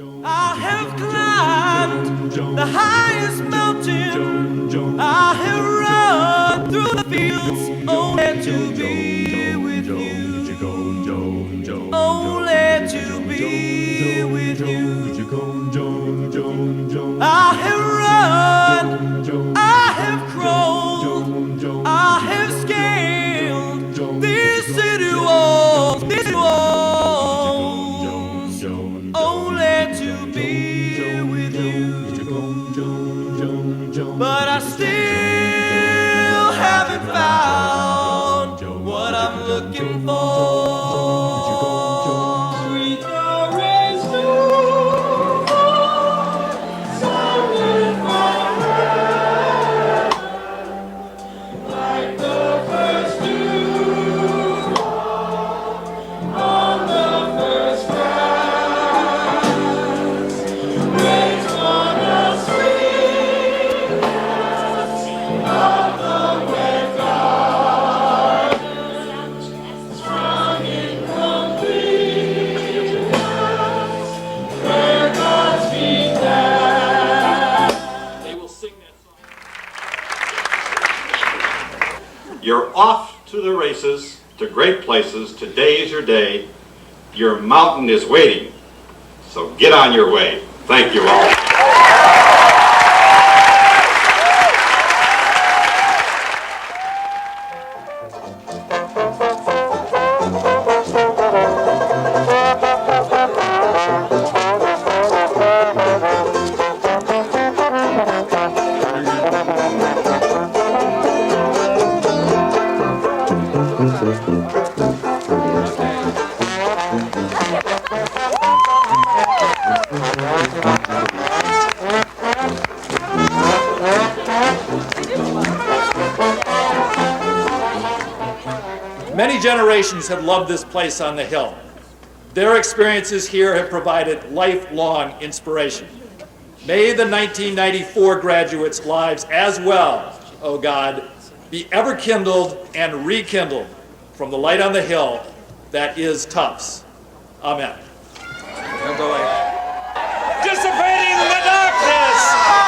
I have climbed the highest mountain. I have run through the fields only to be with you. Only to be with you. I have run, I have crawled, I have scaled these city walls, only to be with you. But I still haven't found what I'm looking for. You're off to the races, to great places. Today is your day. Your mountain is waiting. So get on your way. Thank you all. Many generations have loved this place on the hill. Their experiences here have provided lifelong inspiration. May the 1994 graduates' lives as well, oh God, be ever kindled and rekindled from the light on the hill that is Tufts. Amen. Dissipating the darkness,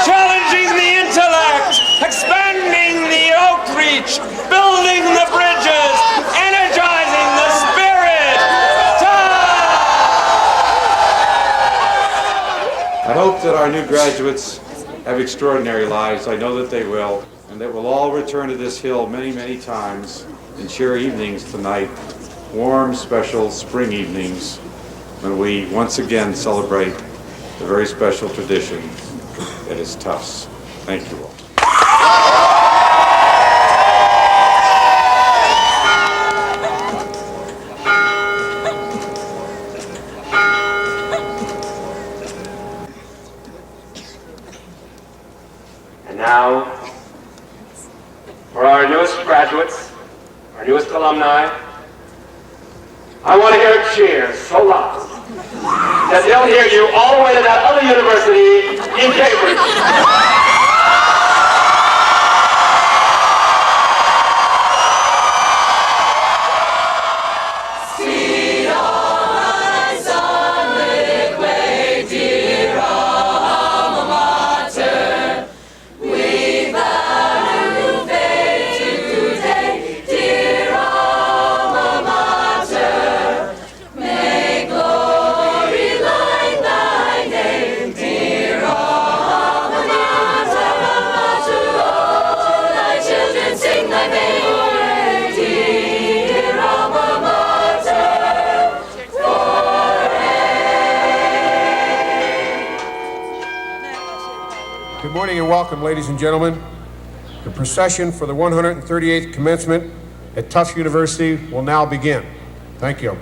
challenging the intellect, expanding the outreach, building the bridges, energizing the spirit. I hope that our new graduates have extraordinary lives. I know that they will, and that we'll all return to this hill many, many times and share evenings tonight, warm, special spring evenings, when we once again celebrate the very special tradition that is Tufts. Thank you all. And now, for our newest graduates, our newest alumni, I want to hear a cheer so loud that they'll hear you all the way to that other university in Cambridge. Good morning and welcome, ladies and gentlemen. The procession for the 138th commencement at Tufts University will now begin. Thank you.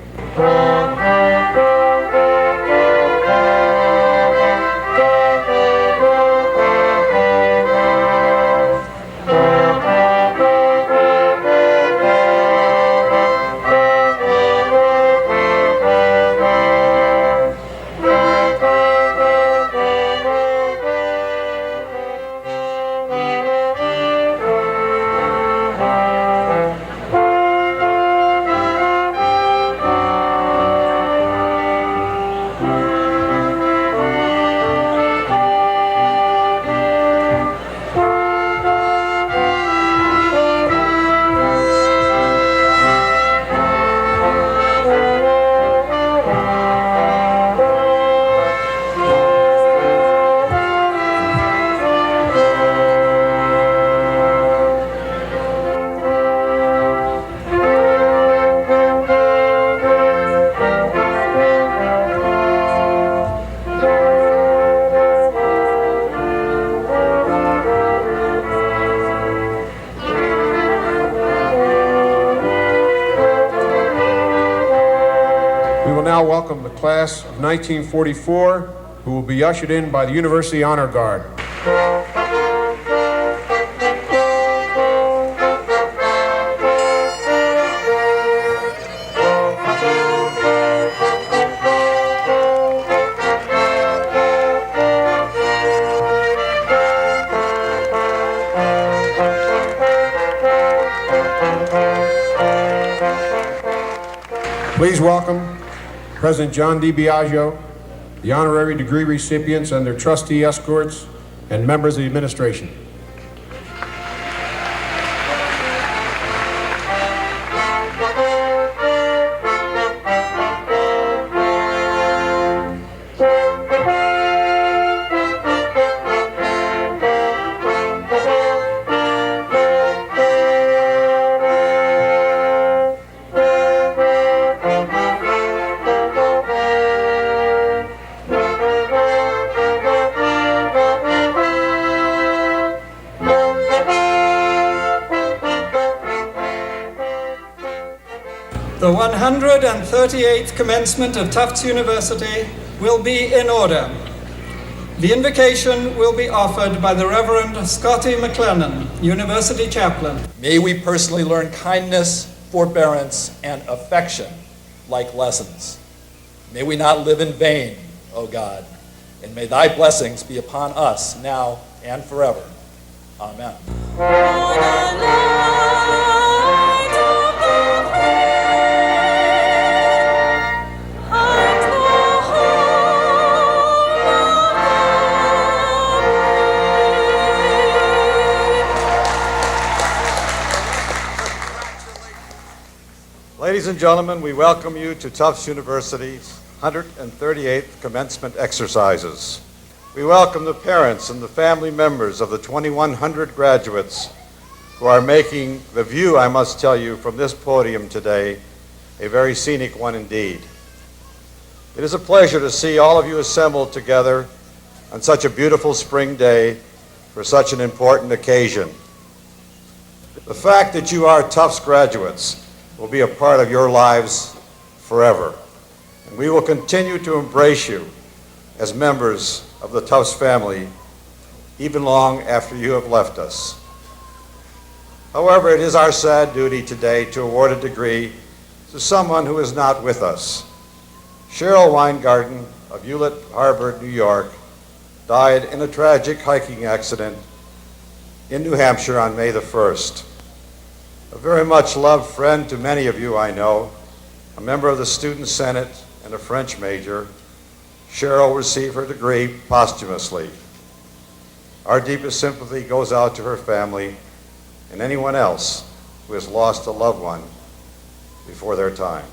welcome the class of 1944, who will be ushered in by the University Honor Guard. Please welcome President John D. Biagio, the honorary degree recipients and their trustee escorts, and members of the administration. The 138th commencement of Tufts University will be in order. The invocation will be offered by the Reverend Scotty McLennan, University Chaplain. May we personally learn kindness, forbearance, and affection like lessons. May we not live in vain, O God, and may thy blessings be upon us now and forever. Amen. Ladies and gentlemen, we welcome you to Tufts University's 138th commencement exercises. We welcome the parents and the family members of the 2,100 graduates who are making the view, I must tell you, from this podium today, a very scenic one indeed. It is a pleasure to see all of you assembled together on such a beautiful spring day for such an important occasion. The fact that you are Tufts graduates will be a part of your lives forever. And we will continue to embrace you as members of the Tufts family even long after you have left us. However, it is our sad duty today to award a degree to someone who is not with us. Cheryl Weingarten of Hewlett Harbor, New York, died in a tragic hiking accident in New Hampshire on May the 1st. A very much loved friend to many of you, I know, a member of the Student Senate and a French major, Cheryl received her degree posthumously. Our deepest sympathy goes out to her family and anyone else who has lost a loved one before their time.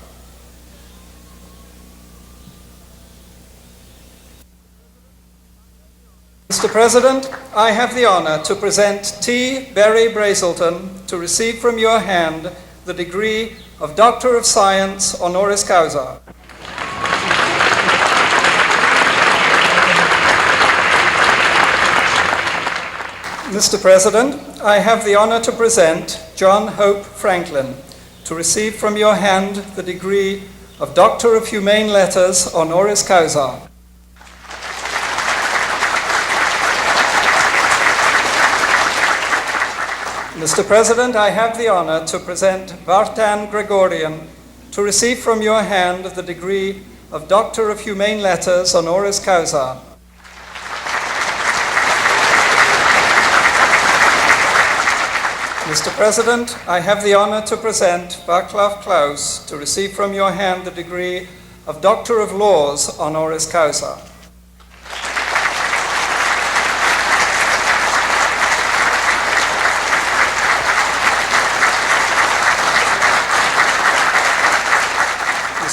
Mr. President, I have the honor to present T. Berry Brazelton to receive from your hand the degree of Doctor of Science honoris causa. Mr. President, I have the honor to present John Hope Franklin to receive from your hand the degree of Doctor of Humane Letters honoris causa. Mr. President, I have the honor to present Vartan Gregorian to receive from your hand the degree of Doctor of Humane Letters honoris causa. Mr. President, I have the honor to present Václav Klaus to receive from your hand the degree of Doctor of Laws honoris causa.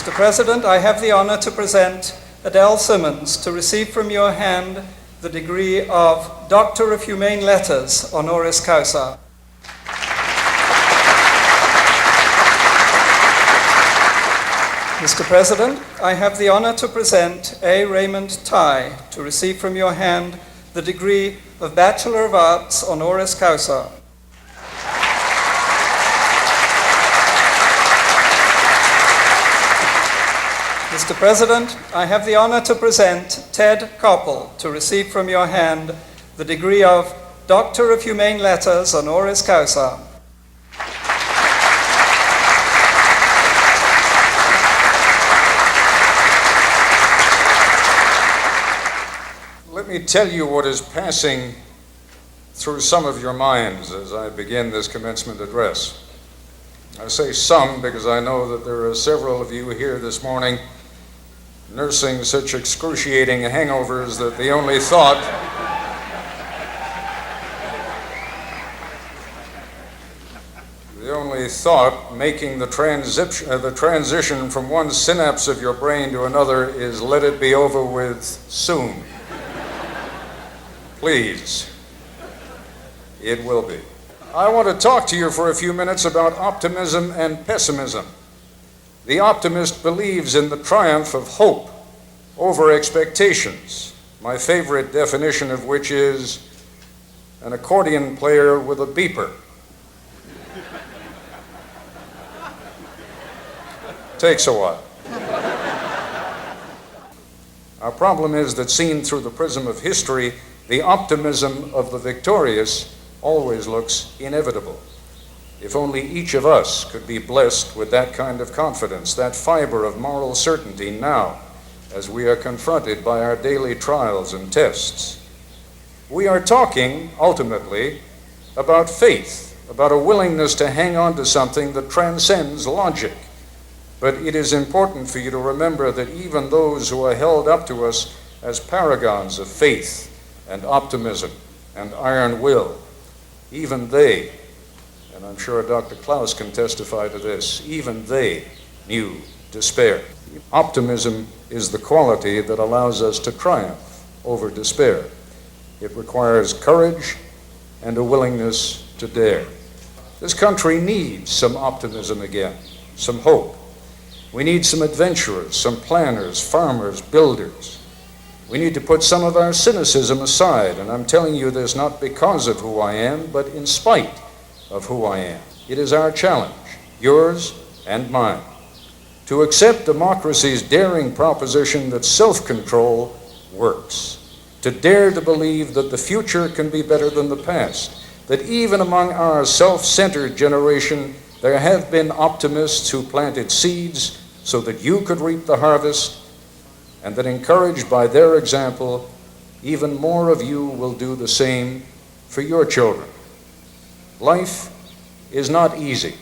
Mr. President, I have the honor to present Adele Simmons to receive from your hand the degree of Doctor of Humane Letters honoris causa. Mr. President, I have the honor to present A. Raymond Ty to receive from your hand the degree of Bachelor of Arts honoris causa. Mr. President, I have the honor to present Ted Koppel to receive from your hand the degree of Doctor of Humane Letters honoris causa. Let me tell you what is passing through some of your minds as I begin this commencement address. I say some because I know that there are several of you here this morning nursing such excruciating hangovers that the only thought making the transition from one synapse of your brain to another is let it be over with soon. Please. It will be. I want to talk to you for a few minutes about optimism and pessimism. The optimist believes in the triumph of hope over expectations, my favorite definition of which is an accordion player with a beeper. Takes a while. Our problem is that seen through the prism of history, the optimism of the victorious always looks inevitable. If only each of us could be blessed with that kind of confidence, that fiber of moral certainty now, as we are confronted by our daily trials and tests. We are talking, ultimately, about faith, about a willingness to hang on to something that transcends logic. But it is important for you to remember that even those who are held up to us as paragons of faith and optimism and iron will, even they, and I'm sure Dr. Klaus can testify to this, even they knew despair. Optimism is the quality that allows us to triumph over despair. It requires courage and a willingness to dare. This country needs some optimism again, some hope. We need some adventurers, some planners, farmers, builders. We need to put some of our cynicism aside, and I'm telling you this not because of who I am, but in spite of who I am. It is our challenge, yours and mine, to accept democracy's daring proposition that self-control works, to dare to believe that the future can be better than the past, that even among our self-centered generation, there have been optimists who planted seeds so that you could reap the harvest, and that encouraged by their example, even more of you will do the same for your children. Life is not easy,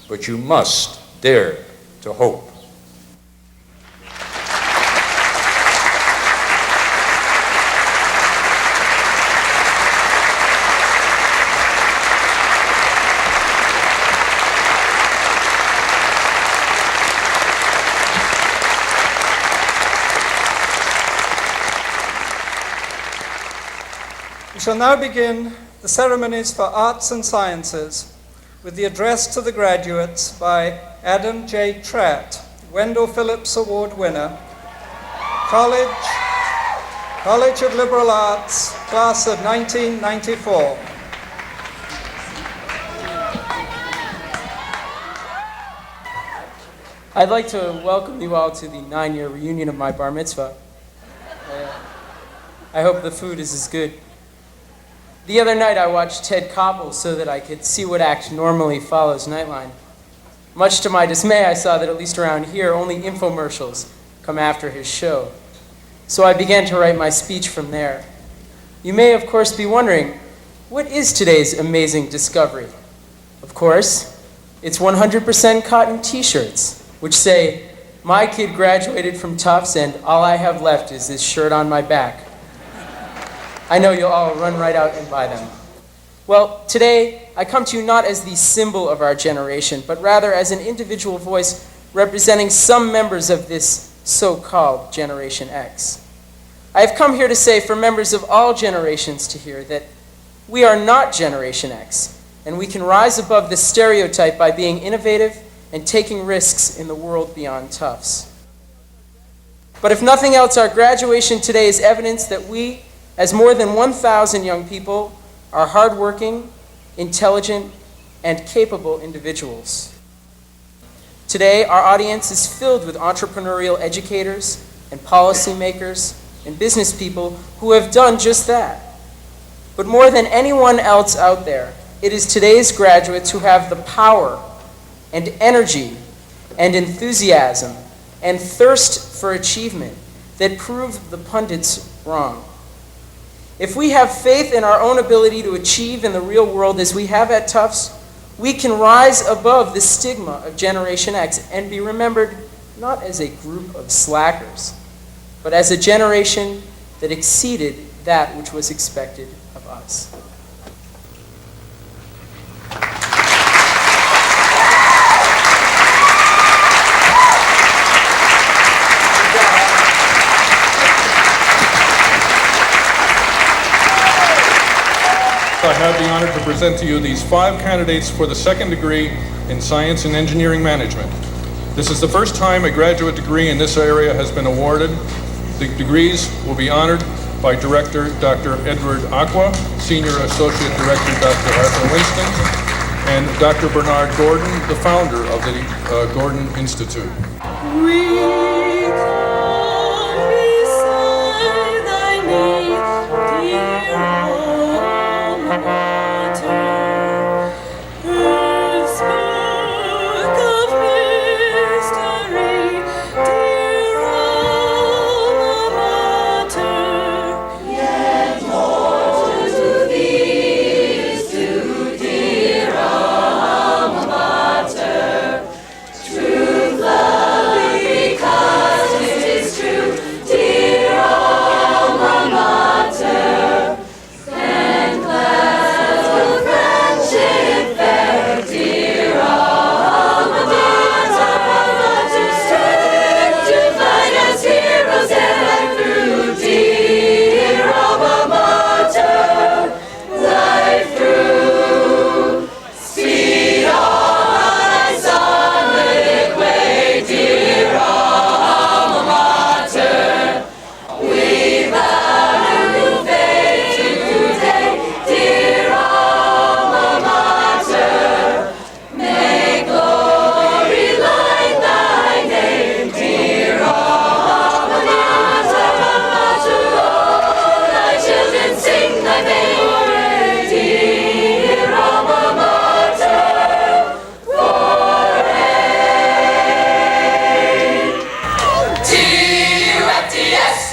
but you must dare to hope. We shall now begin the ceremonies for arts and sciences with the address to the graduates by Adam J. Tratt, Wendell Phillips Award winner, College of Liberal Arts, class of 1994. I'd like to welcome you all to the 9-year reunion of my bar mitzvah. I hope the food is as good. The other night I watched Ted Koppel so that I could see what act normally follows Nightline. Much to my dismay, I saw that at least around here, only infomercials come after his show. So I began to write my speech from there. You may, of course, be wondering, what is today's amazing discovery? Of course, it's 100% cotton t-shirts, which say, "My kid graduated from Tufts and all I have left is this shirt on my back." I know you'll all run right out and buy them. Well, today, I come to you not as the symbol of our generation, but rather as an individual voice representing some members of this so-called Generation X. I have come here to say for members of all generations to hear that we are not Generation X, and we can rise above the stereotype by being innovative and taking risks in the world beyond Tufts. But if nothing else, our graduation today is evidence that we, as more than 1,000 young people, are hardworking, intelligent, and capable individuals. Today, our audience is filled with entrepreneurial educators and policymakers and business people who have done just that. But more than anyone else out there, it is today's graduates who have the power and energy and enthusiasm and thirst for achievement that prove the pundits wrong. If we have faith in our own ability to achieve in the real world as we have at Tufts, we can rise above the stigma of Generation X and be remembered not as a group of slackers, but as a generation that exceeded that which was expected of us. I have the honor to present to you these 5 candidates for the second degree in Science and Engineering Management. This is the first time a graduate degree in this area has been awarded. The degrees will be honored by Director Dr. Edward Aqua, Senior Associate Director Dr. Arthur Winston, and Dr. Bernard Gordon, the founder of the Gordon Institute. T-U-F-T-S